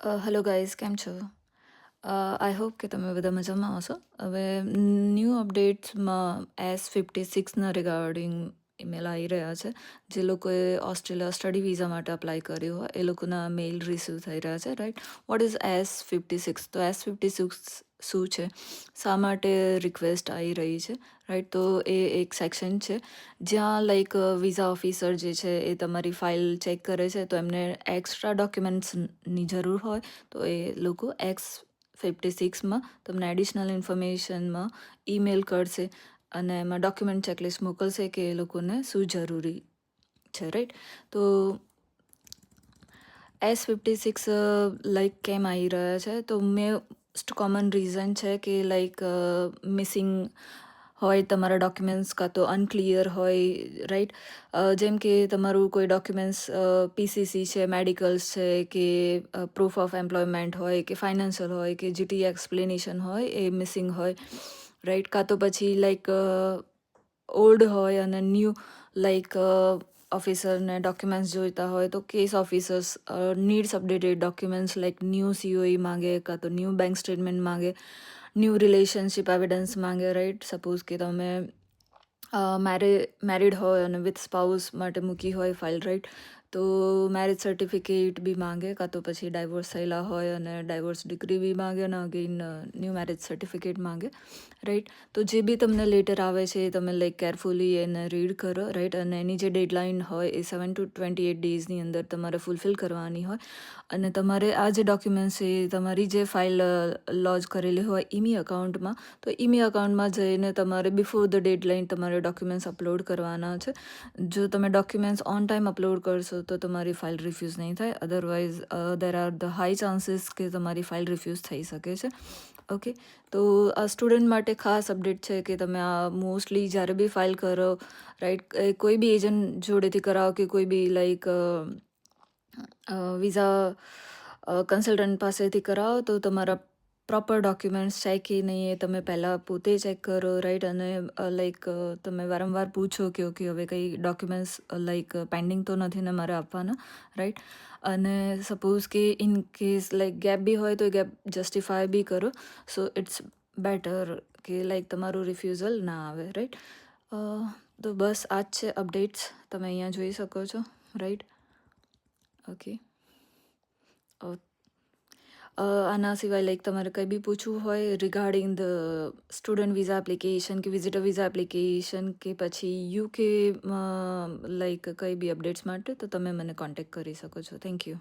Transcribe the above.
Hello guys, કેમ છો? I hope કે તમે બધા મજામાં હશો. હવે ન્યૂ અપડેટ્સમાં S56ના રિગાર્ડિંગ ઈમેલ આવી રહ્યા છે. જે લોકોએ ઓસ્ટ્રેલિયા સ્ટડી વિઝા માટે અપ્લાય કર્યું હોય એ લોકોના મેઇલ રિસીવ થઈ રહ્યા છે, રાઈટ? What is S56? તો S56 શું છે? શા માટે રિક્વેસ્ટ આવી રહી છે, રાઈટ? તો એ એક સેક્શન છે જ્યાં લાઈક વિઝા ઓફિસર જે છે એ તમારી ફાઇલ ચેક કરે છે, તો એમને એક્સ્ટ્રા ડોક્યુમેન્ટ્સની જરૂર હોય તો એ લોકો X56માં તમને એડિશનલ ઇન્ફોર્મેશનમાં ઈમેલ કરશે અને એમાં ડોક્યુમેન્ટ ચેકલિસ્ટ મોકલશે કે એ લોકોને શું જરૂરી છે, રાઈટ? તો S56 લાઈક કેમ આવી રહ્યા છે? તો મોસ્ટ કોમન રીઝન છે કે લાઈક મિસિંગ હોય તમારા ડોક્યુમેન્ટ્સ, કાં તો અનક્લિયર હોય, રાઈટ? જેમ કે તમારું કોઈ ડોક્યુમેન્ટ્સ PCC છે, મેડિકલ્સ છે, કે પ્રૂફ ઓફ એમ્પ્લોયમેન્ટ હોય, કે ફાઇનાન્શિયલ હોય, કે GT એક્સપ્લેનેશન હોય, એ મિસિંગ હોય, રાઈટ? કાં તો પછી લાઈક ઓલ્ડ હોય અને ન્યૂ લાઈક ઓફિસરને ડોક્યુમેન્ટ્સ જોઈતા હોય તો case officers needs updated documents like new COE માંગે, કાં તો ન્યૂ બેંક સ્ટેટમેન્ટ માંગે, ન્યૂ રિલેશનશિપ એવિડન્સ માંગે, રાઈટ? સપોઝ કે તમે મેરિડ હોય અને વિથ સ્પાઉસ માટે મૂકી હોય ફાઇલ, રાઈટ? તો મેરેજ સર્ટિફિકેટ બી માંગે, કાં તો પછી ડાયવોર્સ થયેલા હોય અને ડાયવોર્સ ડિગ્રી બી માંગે અને અગેન ન્યૂ મેરેજ સર્ટિફિકેટ માંગે, રાઈટ? તો જે બી તમને લેટર આવે છે એ તમે લાઈક કેરફુલી એને રીડ કરો, રાઈટ? અને એની જે ડેડલાઇન હોય એ 7 to 28 ડેઝની અંદર તમારે ફૂલફિલ કરવાની હોય અને તમારે આ જે ડોક્યુમેન્ટ્સ છે તમારી જે ફાઇલ લોજ કરેલી હોય ઈમી અકાઉન્ટમાં, તો ઈમી અકાઉન્ટમાં જઈને તમારે બિફોર ધ ડેડલાઇન તમારે ડોક્યુમેન્ટ્સ અપલોડ કરવાના છે. જો તમે ડોક્યુમેન્ટ્સ ઓન ટાઈમ અપલોડ કરશો તો તમારી ફાઇલ રિફ્યુઝ નહીં થાય, otherwise there are the high chances કે તમારી ફાઇલ રિફ્યુઝ થઈ શકે છે. ઓકે, તો આ સ્ટુડન્ટ માટે ખાસ અપડેટ છે કે તમે આ મોસ્ટલી જ્યારે બી ફાઇલ કરો, રાઈટ, કોઈ બી એજન્ટ જોડેથી કરાવો કે કોઈ બી લાઈક વિઝા કન્સલ્ટન્ટ પાસેથી કરાવો તો તમારા પ્રોપર ડોક્યુમેન્ટ્સ છે કે નહીં એ તમે પહેલાં પોતે ચેક કરો, રાઈટ? અને લાઈક તમે વારંવાર પૂછો કે ઓકે હવે કંઈ ડોક્યુમેન્ટ્સ લાઈક પેન્ડિંગ તો નથી ને મારે આપવાના, રાઈટ? અને સપોઝ કે ઇન કેસ લાઈક ગેપ બી હોય તો ગેપ જસ્ટિફાય બી કરો, સો ઇટ્સ બેટર કે લાઈક તમારું રિફ્યુઝલ ના આવે, રાઈટ? તો બસ આ જ છે અપડેટ્સ, તમે અહીંયા જોઈ શકો છો, રાઈટ? ઓકે. આના સિવાય લાઈક તમારે કંઈ બી પૂછવું હોય regarding the student visa application કે વિઝિટર વિઝા એપ્લિકેશન કે પછી UK લાઈક કંઈ બી અપડેટ્સ માટે તો તમે મને કોન્ટેક્ટ કરી શકો છો. Thank you.